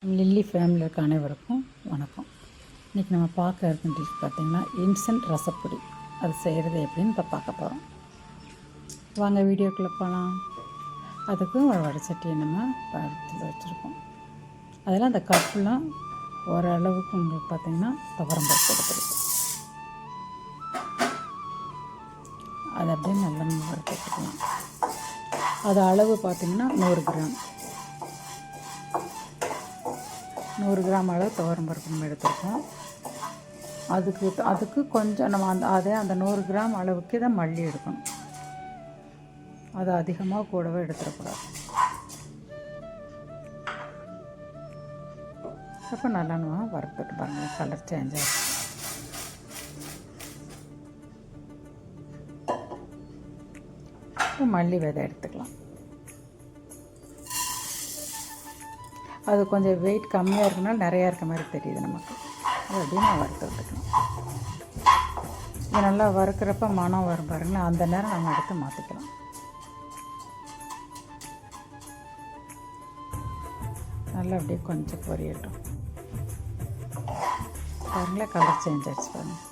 Lily ஃபேமிலியில் இருக்க அனைவருக்கும் வணக்கம். இன்றைக்கி நம்ம பார்க்க இருக்க டிஷ் பார்த்திங்கன்னா இன்ஸ்டன்ட் ரசப்பொடி. அது செய்கிறது எப்படின்னு இப்போ பார்க்க போகிறோம். வாங்க வீடியோக்குள்ளே போகலாம். அதுக்கு ஒரு வடைச்சட்டியை நம்ம எடுத்து வச்சுருக்கோம். அதில் அந்த கப்புலாம் ஓரளவுக்கு உங்களுக்கு பார்த்திங்கன்னா துவரம்பருப்பு எடுத்துருக்கு. அதை அப்படியே நல்லா வறுத்துக்கலாம். அது அளவு பார்த்திங்கன்னா 100 கிராம் 100 கிராம் அளவு துவரம்பருப்பு நம்ம எடுத்துருக்கோம். அதுக்கு கொஞ்சம் நம்ம அந்த 100 கிராம் அளவுக்கு தான் மல்லி எடுக்கணும். அது அதிகமாக கூடவே எடுத்துடக்கூடாது. அப்போ நல்லா நம்ம வறுத்துட்டு பாருங்கள், கலர் சேஞ்ச் ஆகும். இப்போ மல்லி விதை எடுத்துக்கலாம். அது கொஞ்சம் வெயிட் கம்மியாக இருக்குனால நிறையா இருக்க மாதிரி தெரியுது நமக்கு. அது அப்படியே நான் வறுத்து விட்டுக்கணும். இது நல்லா வறுக்கிறப்ப மனம் வரும் பாருங்களேன், அந்த நேரம் நம்ம எடுத்து மாற்றிக்கலாம். நல்லா அப்படியே கொஞ்சம் பொரியட்டும். பாருங்களேன், கலர் சேஞ்ச் ஆகிடுச்சு பாருங்கள்.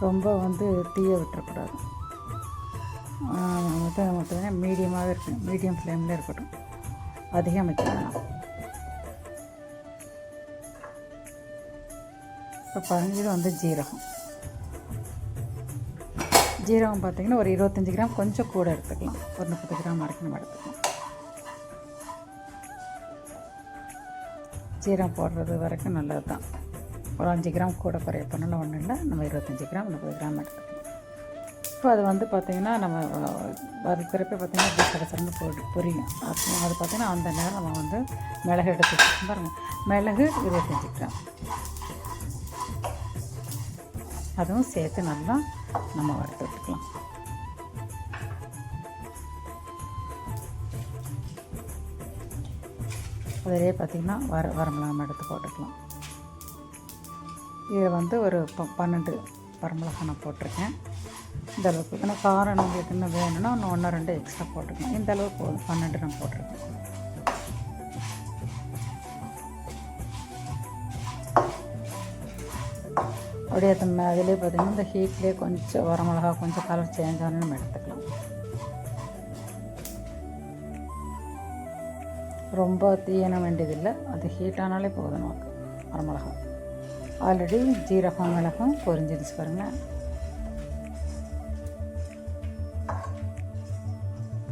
ரொம்ப தீய விட்டுறக்கூடாது. மொத்தம் மீடியமாகவே இருக்கணும். மீடியம் ஃப்ளேமில் இருக்கட்டும், அதிகம் வைக்க வேணாம். இப்போ பாருங்கள், இது ஜீரகம் பார்த்திங்கன்னா ஒரு 25 கிராம் கொஞ்சம் கூட எடுத்துக்கலாம். ஒரு 30 கிராம் வரைக்கும் நம்ம எடுத்துக்கலாம். ஜீரகம் போடுறது வரைக்கும் நல்லது தான். ஒரு 5 கிராம் கூட குறைய பண்ணலாம், ஒன்றும் இல்லை. நம்ம 25 கிராம் 30 கிராம் எடுத்துக்கலாம். இப்போ அது பார்த்திங்கன்னா நம்ம வறுக்கிறப்ப பார்த்திங்கன்னா அப்படி சடசடன்னு பொரியும். அது பார்த்திங்கன்னா அந்த நேரம் நம்ம மிளகு எடுத்து வச்சுக்கோம் பாருங்கள். மிளகு 25 கிராம் அதுவும் சேர்த்து நல்லா நம்ம வறுத்து விட்டுக்கலாம். அதிலே பார்த்திங்கன்னா வரமிளகாய் எடுத்து போட்டுக்கலாம். இதில் ஒரு 12 வரமிளகாய் நான் போட்டிருக்கேன். இந்த அளவுக்கு ஏன்னா காரம் உங்களுக்கு இன்னும் வேணும்னா இன்னும் 1-2 எக்ஸ்ட்ரா போட்டுக்கலாம். இந்த அளவுக்கு போதும். 12 நான் போட்டிருக்கேன். அப்படியே அதிலே பார்த்திங்கன்னா இந்த ஹீட்லேயே கொஞ்சம் வரமிளகா கொஞ்சம் கலர் சேஞ்ச் ஆகணும்னு நம்ம எடுத்துக்கலாம். ரொம்ப தீயன வேண்டியதில்லை, அது ஹீட்டானாலே போதும் நமக்கு. வரமிளகா ஆல்ரெடி ஜீரகம் மிளகும் பொரிஞ்சிருச்சு பாருங்கள்.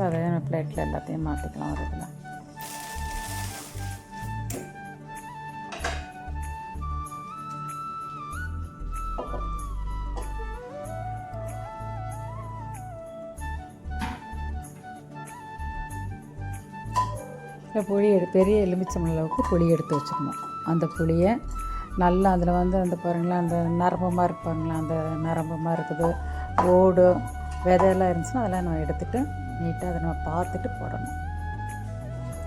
இப்போ அதே பிளேட்டில் எல்லாத்தையும் மாற்றிக்கலாம். ஒரு இதில் பெரிய எலுமிச்சம் அளவுக்கு புளி எடுத்து வச்சுக்கணும். அந்த புளியை நல்லா அதில் அந்த பாருங்களேன், அந்த நரம்பு மாதிரி இருப்பாங்களேன், அந்த நரம்பு மாதிரி இருக்குது, ஓடு விதையெல்லாம் இருந்துச்சுன்னா அதெல்லாம் நம்ம எடுத்துகிட்டு நீட்டாக அதை நம்ம பார்த்துட்டு போடணும்.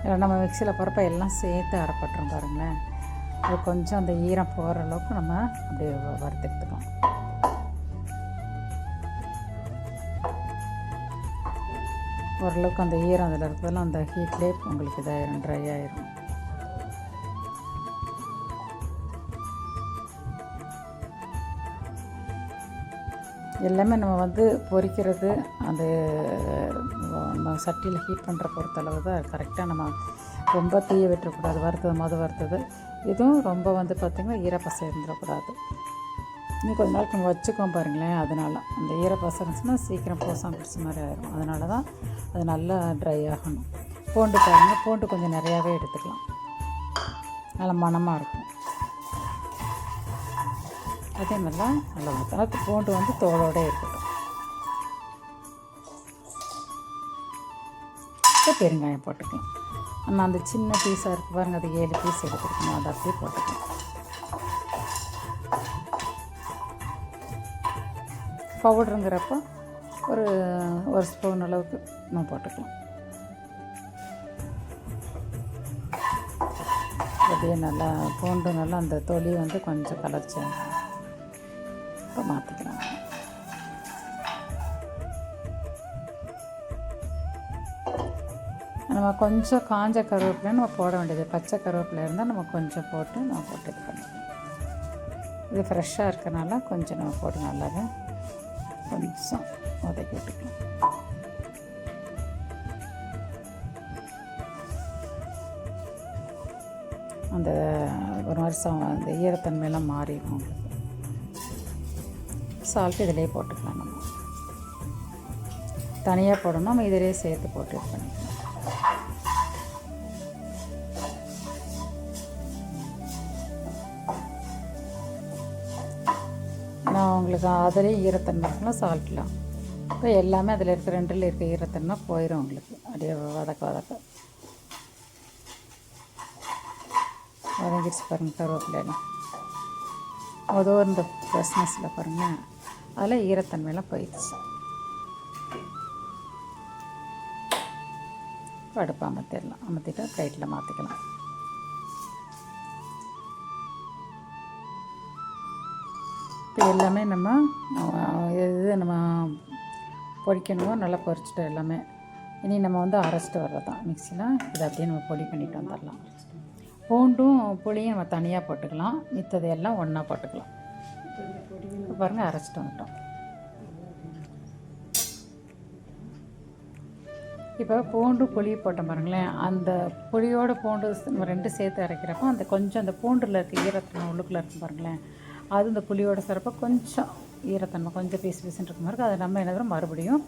இல்லை நம்ம மிக்சியில் போகிறப்ப எல்லாம் சேர்த்து அரைப்பட்டுரும் பாருங்களேன். அது கொஞ்சம் அந்த ஈரம் போகிற அளவுக்கு நம்ம அப்படியே வறுத்துக்கலாம். ஓரளவுக்கு அந்த ஈரம் அதில் இருக்கிறதெல்லாம் அந்த ஹீட்லேயே உங்களுக்கு இதாயிரும், ட்ரை ஆயிரும். எல்லாமே நம்ம பொரிக்கிறது அந்த நம்ம சட்டியில் ஹீட் பண்ணுற பொறுத்தளவு தான் கரெக்டாக. நம்ம ரொம்ப தீய விட்டுறக்கூடாது. வறுத்தது இதுவும் ரொம்ப பார்த்திங்கன்னா ஈரப்பசை இருந்துடக்கூடாது. இன்னும் கொஞ்ச நாளுக்கு நம்ம வச்சுக்கோம் பாருங்களேன். அதனால் அந்த ஈரப்பசை இருந்துச்சுன்னா சீக்கிரம் பூசம் பிடிச்ச மாதிரி ஆயிரும். அதனால தான் அது நல்லா ட்ரை ஆகணும். பூண்டு பாருங்கள், பூண்டு கொஞ்சம் நிறையாவே எடுத்துக்கலாம், நல்லா மணமாக இருக்கும். அதே மாதிரிலாம் நல்லா ஊற்றணும். பூண்டு தோலோடு இருக்கட்டும். இப்போ பெருங்காயம் போட்டுக்கலாம். நம்ம அந்த சின்ன பீஸாக இருக்குது பாருங்கள், அது 7 பீஸ் எடுத்துருக்கணும். அதை அப்படியே போட்டுக்கலாம். பவுடருங்கிறப்போ ஒரு ஸ்பூன் அளவுக்கு நம்ம போட்டுக்கலாம். அப்படியே நல்லா பூண்டு நல்லா அந்த தொலி கொஞ்சம் கலர் சேஞ்ச் இப்போ மாற்றிக்கலாம். நம்ம நம்ம கொஞ்சம் காஞ்ச கருவேப்பிலை நம்ம போட வேண்டியது. பச்சை கருவேப்பிலை இருந்தால் நம்ம கொஞ்சம் போட்டு நம்ம போட்டு இது பண்ணிக்கலாம். இது ஃப்ரெஷ்ஷாக இருக்கிறனால கொஞ்சம் நம்ம போட்டு நல்லாவே கொஞ்சம் வதக்கி விட்டுக்கலாம். அந்த ஒரு வருஷம் அந்த ஈரத்தன்மையெல்லாம் மாறிடும் உங்களுக்கு. சால்ட்டு இதிலே போட்டுக்கலாம். நம்ம தனியாக போடணும், நம்ம இதிலே சேர்த்து போட்டு இது பண்ணிக்கலாம். நான் உங்களுக்கு அதிலே ஈரத்தன்மை இருக்குன்னா சால்ட்லாம் இப்போ எல்லாமே அதில் இருக்க ரெண்டில் இருக்க ஈரத்தன்மை போயிடும் உங்களுக்கு. அப்படியே வதக்க வதங்கிடுச்சு பாருங்கள். கருவேப்பிலையெல்லாம் இந்த ஃப்ரெஷ்னஸில் பாருங்கள், அதில் ஈரத்தன்மையெல்லாம் போயிடுச்சு. இப்போ அடுப்பு அமர்த்திட்டு ப்ளேட்டில் மாற்றிக்கலாம். இப்போ எல்லாமே நம்ம இது நம்ம பொரிக்கணுமோ நல்லா பொரிச்சிட்டோம் எல்லாமே. இனி நம்ம வந்து அரைச்சிட்டு வர்றது தான் மிக்ஸியில். இதை அப்படியே நம்ம பொடி பண்ணிட்டு வந்துடலாம். பூண்டும் புளியும் நம்ம தனியாக போட்டுக்கலாம், மித்ததையெல்லாம் ஒன்றா போட்டுக்கலாம். இப்போ பாருங்கள் அரைச்சிட்டு வந்துட்டோம். இப்போ பூண்டு புளி போட்டோம் பாருங்களேன். அந்த புளியோட பூண்டு நம்ம ரெண்டும் சேர்த்து அரைக்கிறப்போ அந்த கொஞ்சம் அந்த பூண்டில் இருக்க ஈரத்தன்மை உள்ளுக்குள்ளே இருக்கும் பாருங்களேன், அது இந்த புளியோட சிறப்பாக கொஞ்சம் ஈரத்தன்மை கொஞ்சம் பீஸ் இருக்க மாதிரி அதை நம்ம என்ன மறுபடியும்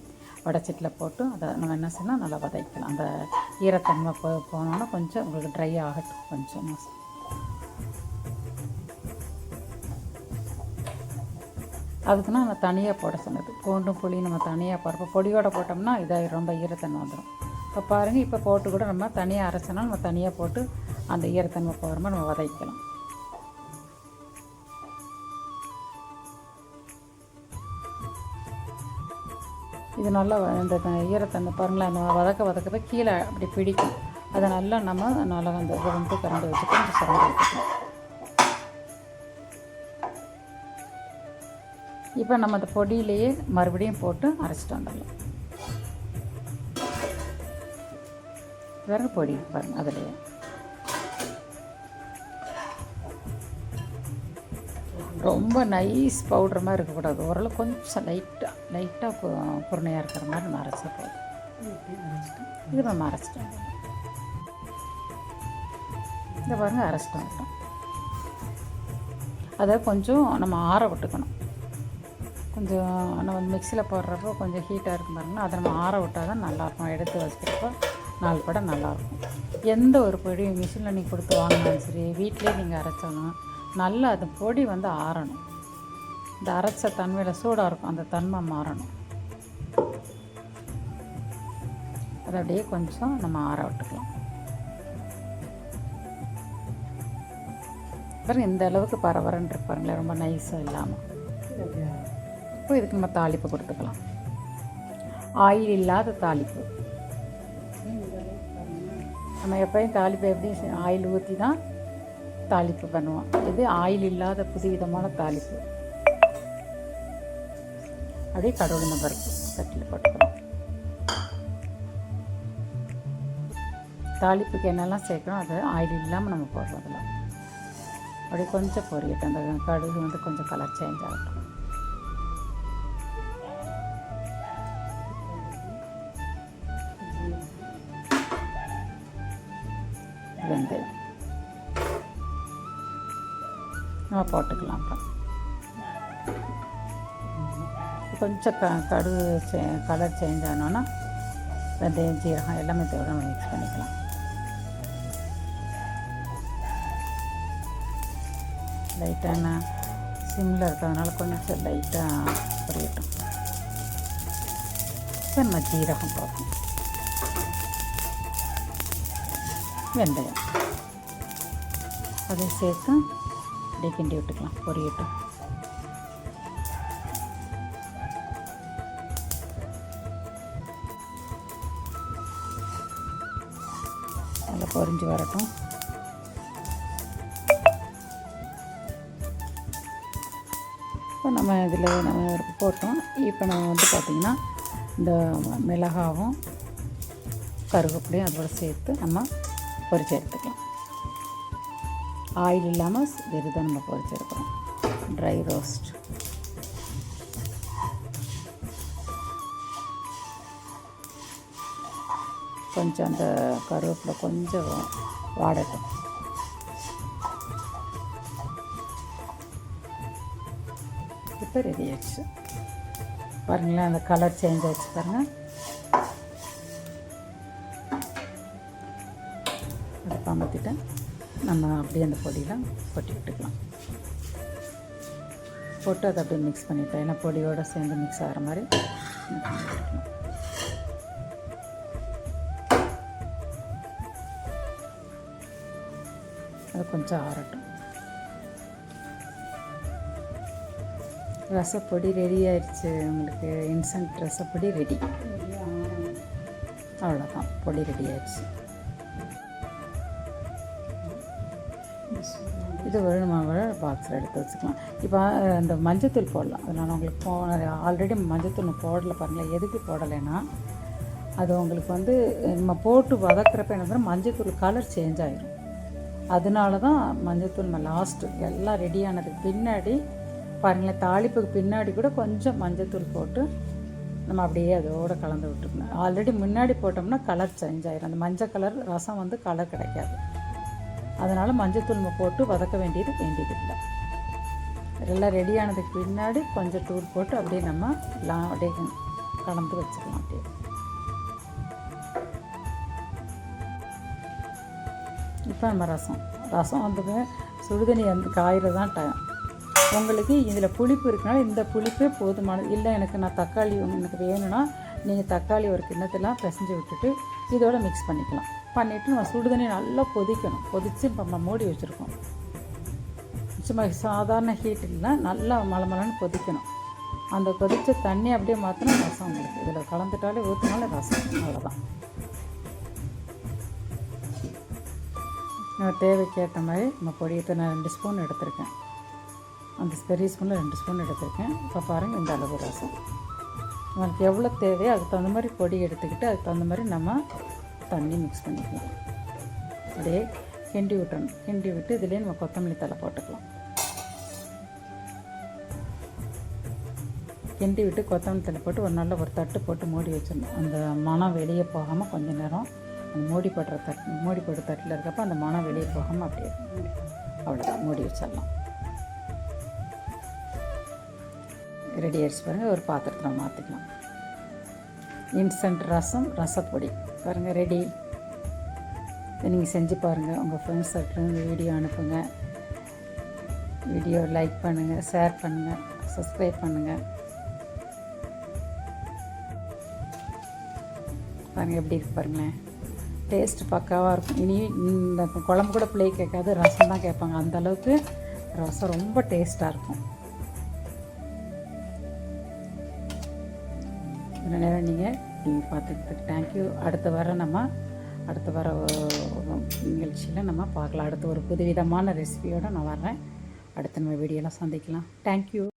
வடச்சட்டியில் போட்டு அதை நம்ம என்ன செய்யலாம், நல்லா வதக்கலாம். அந்த ஈரத்தன்மை போனோன்னா கொஞ்சம் உங்களுக்கு ட்ரை ஆகட்டும். கொஞ்சம் அதுக்குன்னா நம்ம தனியாக போட சொன்னது. பூண்டும் புளி நம்ம தனியாக போடுறப்போ பொடியோடு போட்டோம்னா இதாக ரொம்ப ஈரத்தன்மை வந்துடும். இப்போ பாருங்கள், இப்போ போட்டு கூட நம்ம தனியாக அரைச்சோன்னா நம்ம தனியாக போட்டு அந்த ஈரத்தன்மை போகிற மாதிரி நம்ம வதக்கலாம். இது நல்லா இந்த ஈரத்தன்மை பாருங்களேன், நம்ம வதக்க கீழே அப்படி பிடிக்கும். அதை நல்லா நம்ம நல்லா வந்து கரண்டு வச்சு கொஞ்சம் சுரண்டி வச்சுக்கலாம். இப்போ நம்ம அந்த பொடியிலேயே மறுபடியும் போட்டு அரைச்சிட்டு வந்துடலாம். வேறு பொடி பாருங்கள், அதுலேயே ரொம்ப நைஸ் பவுடர் மாதிரி இருக்கக்கூடாது. ஓரளவு கொஞ்சம் லைட்டாக குருணையாக இருக்கிற மாதிரி நம்ம அரைச்சா போதும். இது நம்ம அரைச்சிட்டோம். இதை பாருங்கள் அரைச்சிட்டு வந்துட்டோம். அதை கொஞ்சம் நம்ம ஆற விட்டுக்கணும். கொஞ்சம் நம்ம மிக்சியில் போடுறப்போ கொஞ்சம் ஹீட்டாக இருக்கும் பாருங்கன்னா, அதை நம்ம ஆற விட்டால் தான் நல்லாயிருக்கும். எடுத்து வச்சுக்கிறப்போ 4 படம் நல்லாயிருக்கும். எந்த ஒரு பொடி மிஷினில் நீங்கள் கொடுத்து வாங்கினாலும் சரி, வீட்டிலே நீங்கள் அரைச்சாலும் நல்லா அது பொடி வந்து ஆறணும். இந்த அரைச்ச தன்மையில் சூடாக இருக்கும், அந்த தன்மை மாறணும். அதை அப்படியே கொஞ்சம் நம்ம ஆற விட்டுக்கலாம். பாருங்கள், இந்த அளவுக்கு பரவரன்னு இருப்பாருங்களே, ரொம்ப நைஸாக இல்லாமல். இப்போ இதுக்கு நம்ம தாளிப்பு கொடுத்துக்கலாம். ஆயில் இல்லாத தாளிப்பு. நம்ம எப்போயும் தாளிப்பு எப்படி ஆயில் ஊற்றி தான் தாளிப்பு பண்ணுவோம். இது ஆயில் இல்லாத புதுவிதமான தாளிப்பு. அப்படியே கடுகு பருப்பு தட்டில் போட்டுக்கிறோம். தாளிப்புக்கு என்னெல்லாம் சேர்க்கணும் அது ஆயில் இல்லாமல் நம்ம போடுறதில்ல. அப்படியே கொஞ்சம் பொரியட்டும். அந்த கடுகு வந்து கொஞ்சம் கலர் சேஞ்ச் ஆகட்டும். வெந்தயம் நம்ம போட்டுக்கலாம். அப்புறம் கொஞ்சம் கடுகு கலர் சேஞ்ச் ஆனோன்னா வெந்தயம் ஜீரகம் எல்லாமே தேவை நம்ம மிக்ஸ் பண்ணிக்கலாம். லைட்டான சிம்மில் இருக்கிறதுனால கொஞ்சம் லைட்டாக பொரியட்டும். இப்போ நம்ம ஜீரகம் போடுறோம், வெந்தயம் அதை சேர்த்து அப்படியே கிண்டி விட்டுக்கலாம், பொரியட்டும். நல்லா பொரிஞ்சு வரட்டும். இப்போ நம்ம இதில் நம்ம போட்டோம். இப்போ நம்ம வந்து பார்த்திங்கன்னா இந்த மிளகாவும் கருவேப்பிலையும் அதோட சேர்த்து நம்ம பொரிச்சு எடுத்துக்கலாம். ஆயில் இல்லாமல் வெறுதான் நம்ம பொரிச்செடுக்கிறோம். Dry roast. கொஞ்சம் அந்த கருவேப்பிலை கொஞ்சம் வாடட்டும். இப்போ ரெடி ஆயிடுச்சு பாருங்களேன். அந்த கலர் சேஞ்ச் ஆகிடுச்சு பாருங்கள். அதை கமத்திட்டு நம்ம அப்படியே அந்த பொடியெலாம் கொட்டி விட்டுக்கலாம். போட்டு அதை அப்படியே மிக்ஸ் பண்ணிவிட்டேன். ஏன்னா பொடியோடு சேர்ந்து மிக்ஸ் ஆகிற மாதிரி அது கொஞ்சம் ஆறட்டும். ரசப்பொடி ரெடி ஆயிடுச்சு. உங்களுக்கு இன்ஸ்டன்ட் ரசப்பொடி ரெடி. அவ்வளோதான், பொடி ரெடி ஆயிடுச்சு. இது ஒரு நம்ம பாக்ஸில் எடுத்து வச்சுக்கலாம். இப்போ இந்த மஞ்சத்தூள் போடலாம். அது நான் உங்களுக்கு ஆல்ரெடி மஞ்சத்தூள் போடலை பாருங்களேன். எதுக்கு போடலைன்னா அது உங்களுக்கு வந்து நம்ம போட்டு வதக்கிறப்ப என்ன பண்ணால் மஞ்சத்தூள் கலர் சேஞ்ச் ஆகிடும். அதனால தான் மஞ்சத்தூள் நம்ம லாஸ்ட்டு எல்லாம் ரெடியானதுக்கு பின்னாடி பாருங்களேன், தாளிப்புக்கு பின்னாடி கூட கொஞ்சம் மஞ்சத்தூள் போட்டு நம்ம அப்படியே அதோடு கலந்து விட்டுக்கணும். ஆல்ரெடி முன்னாடி போட்டோம்னா கலர் சேஞ்ச் ஆகிடும். அந்த மஞ்சள் கலர் ரசம் வந்து கலர் கிடைக்காது. அதனால் மஞ்சத்தூள் நம்ம போட்டு வதக்க வேண்டியதில்லை. எல்லாம் ரெடியானதுக்கு பின்னாடி கொஞ்சம் தூள் போட்டு அப்படியே நம்ம அப்படியே கலந்து வச்சுக்கலாம். அப்படியே இப்போ நம்ம ரசம் வந்து சுடுதண்ணி வந்து காயிறது தான் டைம். உங்களுக்கு இதில் புளிப்பு இருக்குனால இந்த புளிப்பே போதுமானது. இல்லை எனக்கு நான் தக்காளி எனக்கு வேணும்னா நீங்கள் தக்காளி ஒரு கிண்ணத்தெல்லாம் பிசைஞ்சு விட்டுட்டு இதோட மிக்ஸ் பண்ணிக்கலாம். பண்ணிவிட்டு நம்ம சுடுதண்ணி நல்லா கொதிக்கணும். கொதித்து இப்போ நம்ம மூடி வச்சுருக்கோம். சும்மா சாதாரண ஹீட் இல்லை, நல்லா மலமலன்னு கொதிக்கணும். அந்த கொதித்த தண்ணி அப்படியே மாற்றினா ரசம் உங்களுக்கு இதில் கலந்துட்டாலே ஊற்றினாலே ரசம். அவ்வளோதான். தேவைக்கு ஏற்ற மாதிரி நம்ம பொடியை நான் 2 ஸ்பூன் எடுத்திருக்கேன். அந்த பெரிய ஸ்பூனில் 2 ஸ்பூன் எடுத்திருக்கேன். இப்போ பாருங்கள், இந்த அளவு ரசம் நமக்கு எவ்வளோ தேவையோ அதுக்கு தகுந்த மாதிரி பொடி எடுத்துக்கிட்டு அதுக்கு தகுந்த மாதிரி நம்ம தண்ணி மிக்ஸ் பண்ணிக்கலாம். அப்படியே கிண்டி விட்டணும். கிண்டி விட்டு இதுலேயே நம்ம கொத்தமல்லி தழை போட்டுக்கலாம். கிண்டி விட்டு கொத்தமல்லி தழை போட்டு ஒரு நல்ல ஒரு தட்டு போட்டு மூடி வச்சிடணும். அந்த மணம் வெளியே போகாமல் கொஞ்சம் நேரம் அந்த மூடி போடுற தட்டில் இருக்கப்போ அந்த மணம் வெளியே போகாமல் அப்படியே அவ்வளோதான் மூடி வச்சிடலாம். ரெடி ஆகிடுச்சு பாருங்கள். ஒரு பாத்திரத்தில் மாற்றிக்கலாம். இன்ஸ்டன்ட் ரசப்பொடி பாருங்கள் ரெடி. இதை நீங்கள் செஞ்சு பாருங்கள். உங்கள் ஃப்ரெண்ட்ஸ் சர்க்கிள் வீடியோ அனுப்புங்க. வீடியோ லைக் பண்ணுங்கள், ஷேர் பண்ணுங்கள், சப்ஸ்கிரைப் பண்ணுங்கள். பாருங்கள் எப்படி இருக்கு பாருங்களேன். டேஸ்ட்டு பக்காவாக இருக்கும். இனி இந்த குழம்பு கூட பிள்ளை கேட்காது, ரசம் தான் கேட்பாங்க. அந்தளவுக்கு ரசம் ரொம்ப டேஸ்ட்டாக இருக்கும். இவ்வளோ நேரம் நீங்கள் டிவி பார்த்துக்கிறதுக்கு தேங்க்யூ. அடுத்த வர நிகழ்ச்சியில் நம்ம பார்க்கலாம். அடுத்த ஒரு புதுவிதமான ரெசிபியோடு நான் வர்றேன். அடுத்த நம்ம வீடியோலாம் சந்திக்கலாம். தேங்க்யூ.